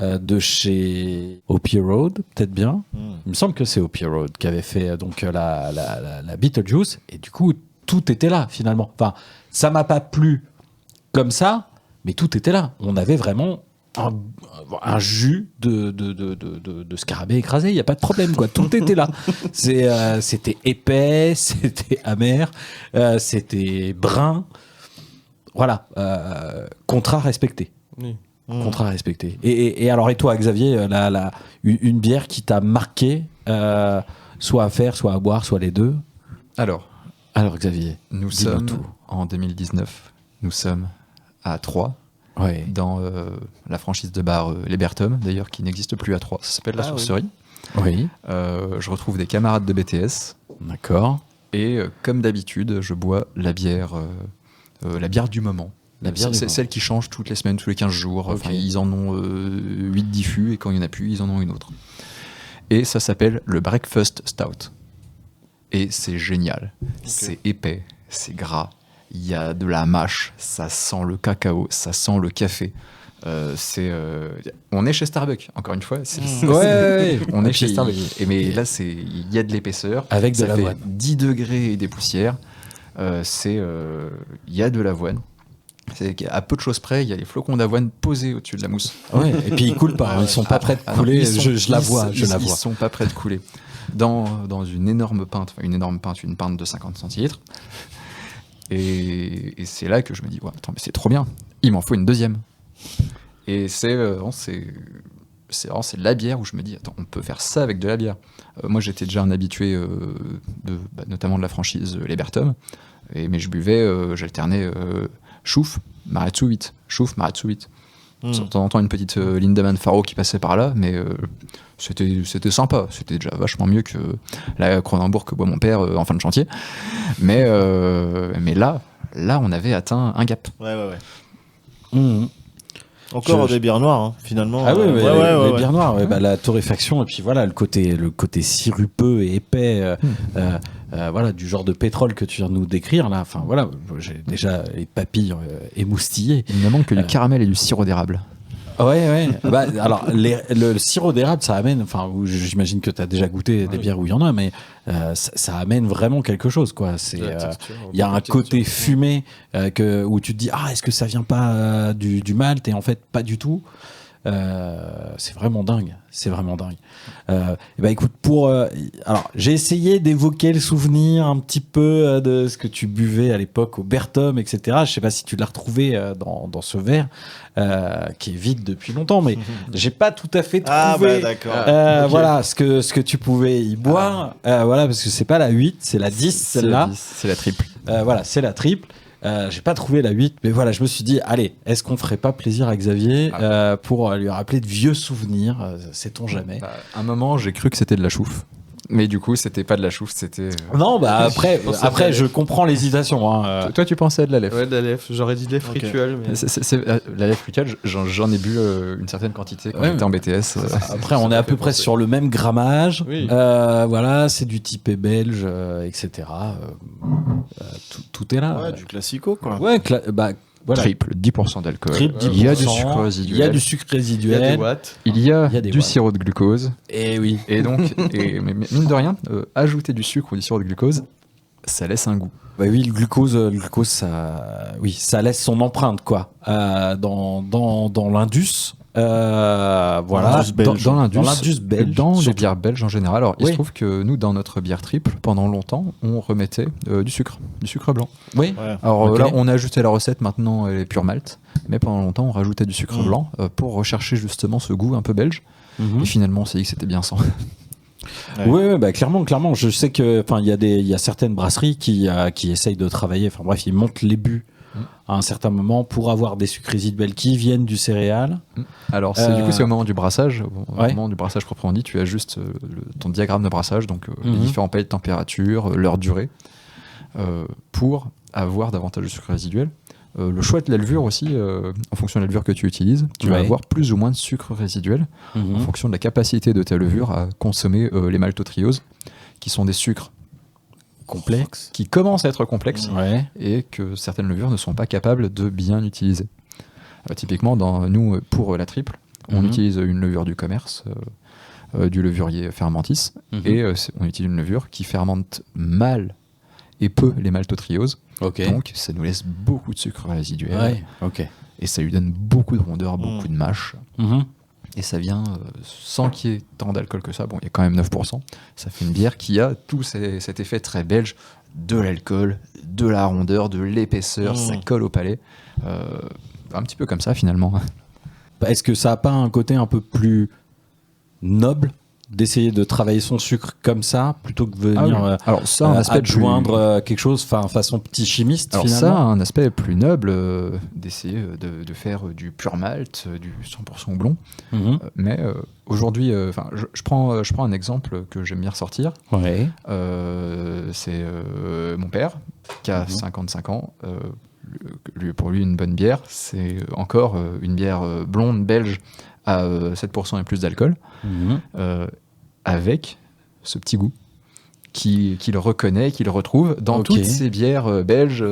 S1: de chez Opie Road, peut-être bien. Il me semble que c'est Opie Road qui avait fait donc la Beetlejuice, et du coup, tout était là, finalement. Enfin, ça m'a pas plu comme ça, mais tout était là. On avait vraiment un jus de scarabée écrasé, il n'y a pas de problème, quoi. Tout était là. C'était épais, c'était amer, c'était brun. Voilà, contrat respecté.
S2: Oui.
S1: Contrat respecté. Et alors, et toi, Xavier, une bière qui t'a marqué, soit à faire, soit à boire, soit les deux? Alors, Xavier,
S4: nous
S1: dis-moi
S4: sommes
S1: tout.
S4: en 2019. Nous sommes à Troyes.
S1: Ouais.
S4: Dans la franchise de bar Les Bertum, d'ailleurs, qui n'existe plus à Troyes. Ça s'appelle La Sourcerie.
S1: Oui.
S4: Je retrouve des camarades de BTS.
S1: D'accord.
S4: Et comme d'habitude, je bois la bière du moment. C'est celle qui change toutes les semaines, tous les 15 jours.
S1: Okay.
S4: Enfin, ils en ont 8 diffus, et quand il n'y en a plus, ils en ont une autre. Et ça s'appelle le Breakfast Stout. Et c'est génial. Okay. C'est épais, c'est gras. Il y a de la mâche, ça sent le cacao, ça sent le café. On est chez Starbucks, encore une fois. On est chez Starbucks. Mais là, il y a de l'épaisseur.
S1: Avec de l'avoine.
S4: 10 degrés et des poussières. Il y a de l'avoine. À peu de choses près, il y a les flocons d'avoine posés au-dessus de la mousse.
S1: Ouais, et puis ils coulent pas, ils sont pas prêts de couler. Je la vois.
S4: Ils sont pas prêts de couler. Dans une énorme pinte, une pinte de 50 centilitres. Et c'est là que je me dis, attends, mais c'est trop bien, il m'en faut une deuxième. Et c'est la bière où je me dis, attends, on peut faire ça avec de la bière. Moi, j'étais déjà un habitué notamment de la franchise Les Bertum, mais je buvais, j'alternais chouf, Maretsu 8. Chouf, Maretsu 8. De temps en temps, une petite Lindemann Faro qui passait par là, mais c'était sympa. C'était déjà vachement mieux que la Kronenbourg que boit mon père en fin de chantier. Mais là, on avait atteint un gap.
S5: Ouais. Encore des bières noires, hein, finalement.
S1: Ah oui,
S5: ouais,
S1: les bières noires, bah, la torréfaction et puis voilà le côté sirupeux et épais, voilà du genre de pétrole que tu viens de nous décrire là. Enfin voilà, j'ai déjà les papilles émoustillées.
S4: Il ne manque que du caramel et du sirop d'érable.
S1: Ouais. Bah, alors, le sirop d'érable, ça amène. Enfin, j'imagine que tu as déjà goûté des bières où il y en a, mais ça amène vraiment quelque chose, quoi. C'est, il y a un côté fumé où tu te dis, est-ce que ça vient pas du malt? Et en fait, pas du tout. C'est vraiment dingue. Bah écoute, alors j'ai essayé d'évoquer le souvenir un petit peu de ce que tu buvais à l'époque au Bertom, etc. Je sais pas si tu l'as retrouvé dans ce verre qui est vide depuis longtemps, mais j'ai pas tout à fait trouvé.
S5: D'accord.
S1: Voilà ce que tu pouvais y boire. Voilà, parce que c'est pas la 8, c'est la 10 celle-là.
S4: C'est la triple.
S1: Voilà, c'est la triple. J'ai pas trouvé la 8, mais voilà, je me suis dit, allez, est-ce qu'on ferait pas plaisir à Xavier pour lui rappeler de vieux souvenirs, sait-on jamais.
S4: À un moment, j'ai cru que c'était de la chouffe. Mais du coup, c'était pas de la chouffe, c'était.
S1: Non, bah après je comprends l'hésitation. Hein.
S4: Toi, tu pensais à de la lèvre.
S2: Ouais, de la lèvre. J'aurais dit de lèvre rituelle. Mais...
S4: la lèvre rituelle, j'en ai bu une certaine quantité quand j'étais en BTS.
S1: Après, on est à peu près sur le même grammage.
S2: Oui.
S1: Voilà, c'est du typé belge, etc. Tout est là.
S5: Ouais, du classico, quoi.
S1: Ouais, voilà.
S4: Triple, 10% d'alcool.
S1: Triple, 10%,
S4: il y a du sucre résiduel.
S1: Il y a du sucre résiduel.
S2: Il y a des watts.
S4: Il y a
S1: des
S4: du
S1: watts.
S4: sirop de glucose.
S1: Et oui.
S4: Et donc, mais mine de rien, ajouter du sucre ou du sirop de glucose, ça laisse un goût.
S1: Bah oui, le glucose, ça laisse son empreinte, quoi. Dans l'Indus. Voilà,
S5: L'Indus belge.
S4: Dans l'Indus
S1: belge,
S4: dans les
S1: surtout.
S4: bières belges en général. Alors, il
S1: Oui.
S4: se trouve que nous, dans notre bière triple, pendant longtemps, on remettait du sucre blanc.
S1: Oui.
S5: Ouais.
S4: Alors
S1: Ok.
S4: là, on a ajouté la recette, maintenant elle est pure malt, mais pendant longtemps, on rajoutait du sucre blanc pour rechercher justement ce goût un peu belge.
S1: Mhm.
S4: Et finalement, on s'est dit que c'était bien sans.
S5: Ouais.
S1: Ouais, bah clairement. Je sais que, enfin, il y a certaines brasseries qui essayent de travailler. Enfin bref, ils montent les buts à un certain moment pour avoir des sucres résiduels qui viennent du céréal.
S4: Alors, du coup, c'est au moment du brassage. Au
S1: Ouais.
S4: moment du brassage proprement dit, tu ajustes ton diagramme de brassage, donc les
S1: Mhm.
S4: différents paliers de température, leur durée, pour avoir davantage de sucre résiduel. Le choix de la levure aussi, en fonction de la levure que tu utilises, tu vas
S1: Ouais.
S4: avoir plus ou moins de sucre résiduel en fonction de la capacité de ta levure à consommer les maltotrioses, qui sont des sucres
S1: Complexe.
S4: qui commencent à être complexes
S1: Ouais.
S4: et que certaines levures ne sont pas capables de bien utiliser. Typiquement, nous, pour la triple, on
S1: Mhm.
S4: utilise une levure du commerce, du levurier Fermentis,
S1: Mhm.
S4: et on utilise une levure qui fermente mal et peu les maltotrioses.
S1: Ok.
S4: Donc, ça nous laisse beaucoup de sucre résiduel
S1: Ouais. Ok.
S4: et ça lui donne beaucoup de rondeur, beaucoup de mâche.
S1: Mhm.
S4: Et ça vient sans qu'il y ait tant d'alcool que ça. Bon, il y a quand même 9%. Ça fait une bière qui a tout cet effet très belge de l'alcool, de la rondeur, de l'épaisseur. Ça colle au palais. Un petit peu comme ça, finalement.
S1: Est-ce que ça a pas un côté un peu plus noble d'essayer de travailler son sucre comme ça plutôt que de venir
S4: Alors, ça, un aspect
S1: adjoindre quelque chose, façon petit chimiste
S4: Alors ça,
S1: finalement.
S4: un aspect plus noble d'essayer de faire du pur malt, du 100% blond.
S1: Mhm.
S4: Mais aujourd'hui, je prends un exemple que j'aime bien ressortir.
S1: Ouais.
S4: C'est mon père qui a 55 ans. Pour lui, une bonne bière, c'est encore une bière blonde belge à 7% et plus d'alcool,
S1: Mhm.
S4: avec ce petit goût qu'il reconnaît, qu'il retrouve dans
S1: Ok.
S4: toutes ces bières belges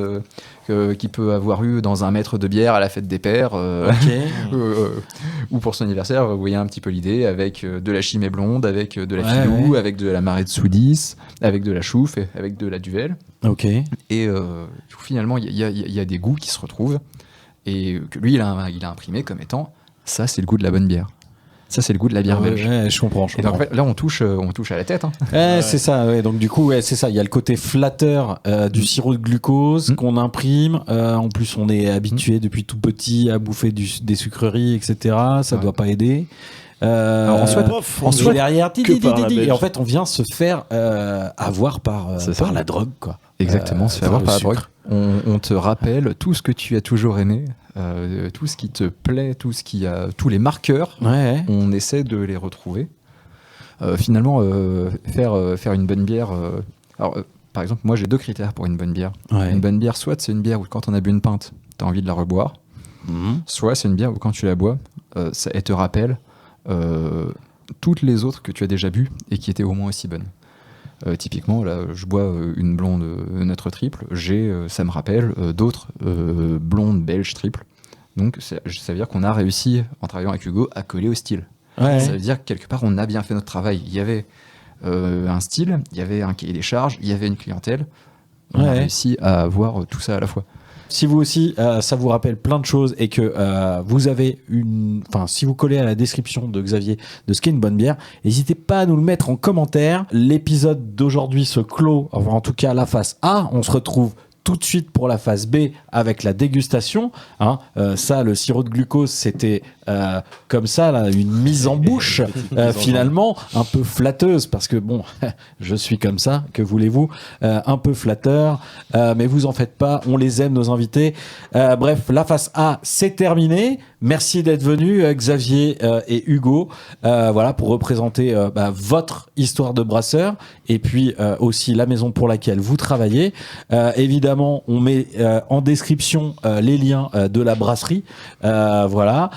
S4: qu'il peut avoir eu dans un mètre de bière à la fête des pères,
S1: Ok.
S4: ou pour son anniversaire. Vous voyez un petit peu l'idée, avec de la chimée blonde, avec de la
S1: Ouais,
S4: filou,
S1: ouais.
S4: avec de la marée de Soudis, avec de la chouffe, et avec de la duvel.
S1: Ok.
S4: Et finalement, il y a des goûts qui se retrouvent et que lui, il a imprimé comme étant ça, c'est le goût de la bonne bière. Ça, c'est le goût de la bière belge.
S1: Ouais, je comprends.
S4: Et donc, en fait, là, on touche à la tête. Hein.
S1: Ouais, c'est ça. Ouais. Donc du coup, ouais, c'est ça. Il y a le côté flatteur du sirop de glucose qu'on imprime. En plus, on est habitué depuis tout petit à bouffer des sucreries, etc. Ça doit pas aider.
S4: Alors,
S1: En soi, derrière,
S5: que par la
S1: et
S5: Belge.
S1: en fait, on vient se faire avoir par
S4: C'est ça.
S1: la drogue, quoi.
S4: Exactement, se fait avoir
S1: le
S4: par la drogue.
S1: sucre.
S4: On te rappelle tout ce que tu as toujours aimé, tout ce qui te plaît, tous les marqueurs.
S1: Ouais.
S4: On essaie de les retrouver. Finalement, faire une bonne bière. Par exemple, moi j'ai 2 critères pour une bonne bière.
S1: Ouais.
S4: Une bonne bière, soit c'est une bière où quand on a bu une pinte, tu as envie de la reboire. soit c'est une bière où quand tu la bois, elle te rappelle toutes les autres que tu as déjà bu et qui étaient au moins aussi bonnes. Typiquement, là, je bois une blonde neutre triple, ça me rappelle d'autres blondes belges triples. Donc ça veut dire qu'on a réussi, en travaillant avec Hugo, à coller au style.
S1: Ouais.
S4: Ça veut dire que quelque part, on a bien fait notre travail. Il y avait un style, il y avait un cahier des charges, il y avait une clientèle. On a réussi à avoir tout ça à la fois.
S1: Si vous aussi, ça vous rappelle plein de choses et que vous avez si vous collez à la description de Xavier de ce qu'est une bonne bière, n'hésitez pas à nous le mettre en commentaire. L'épisode d'aujourd'hui se clôt, enfin en tout cas la phase A. On se retrouve tout de suite pour la phase B avec la dégustation. Ça, le sirop de glucose, c'était comme ça, là, une mise en bouche, finalement, un peu flatteuse, parce que bon, je suis comme ça, que voulez-vous, un peu flatteur, mais vous en faites pas, on les aime, nos invités. Bref, la phase A, c'est terminé. Merci d'être venus, Xavier et Hugo, voilà, pour représenter votre histoire de brasseur, et puis aussi la maison pour laquelle vous travaillez. Évidemment, on met en description les liens de la brasserie. Voilà.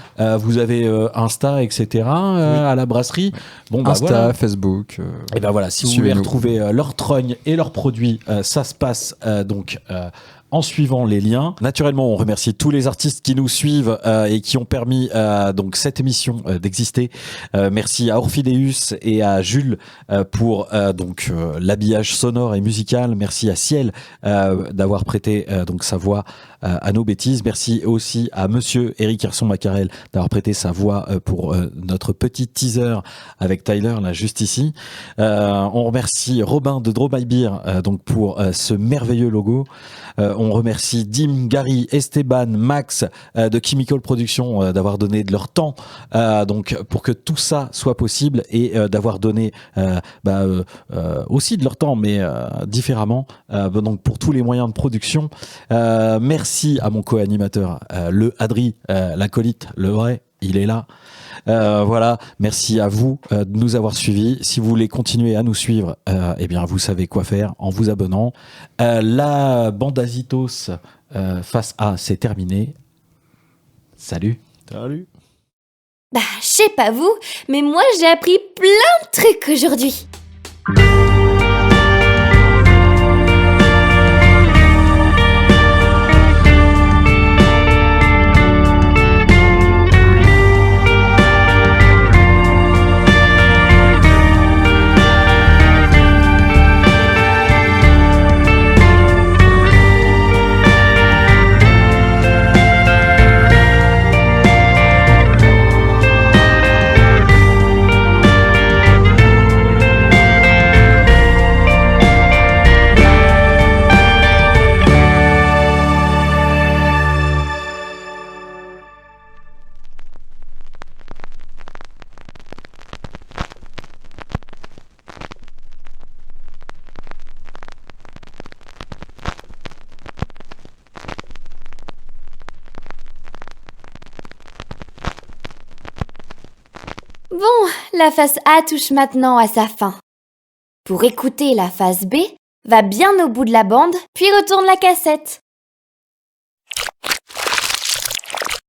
S1: Vous avez Insta, etc. à la brasserie. Bon,
S4: Insta,
S1: voilà.
S4: Facebook.
S1: Et ben voilà, si vous voulez retrouver leurs trognes et leurs produits, ça se passe en suivant les liens. Naturellement, on remercie tous les artistes qui nous suivent et qui ont permis donc cette émission d'exister. Merci à Orphideus et à Jules pour donc l'habillage sonore et musical. Merci à Ciel d'avoir prêté donc sa voix à nos bêtises. Merci aussi à Monsieur Eric Herson-Macarel d'avoir prêté sa voix pour notre petit teaser avec Tyler là juste ici. On remercie Robin de Draw My Beer donc pour ce merveilleux logo. On remercie Dim, Gary, Esteban, Max de Chemical Production d'avoir donné de leur temps donc pour que tout ça soit possible et d'avoir donné aussi de leur temps mais différemment donc pour tous les moyens de production. Merci à mon co-animateur le Adri, l'acolyte, le vrai, il est là. Voilà, merci à vous de nous avoir suivis. Si vous voulez continuer à nous suivre, eh bien vous savez quoi faire en vous abonnant. La bande Azitos face A, c'est terminé. Salut.
S5: Salut.
S3: Bah, je sais pas vous, mais moi j'ai appris plein de trucs aujourd'hui. Bon, la phase A touche maintenant à sa fin. Pour écouter la phase B, va bien au bout de la bande, puis retourne la cassette.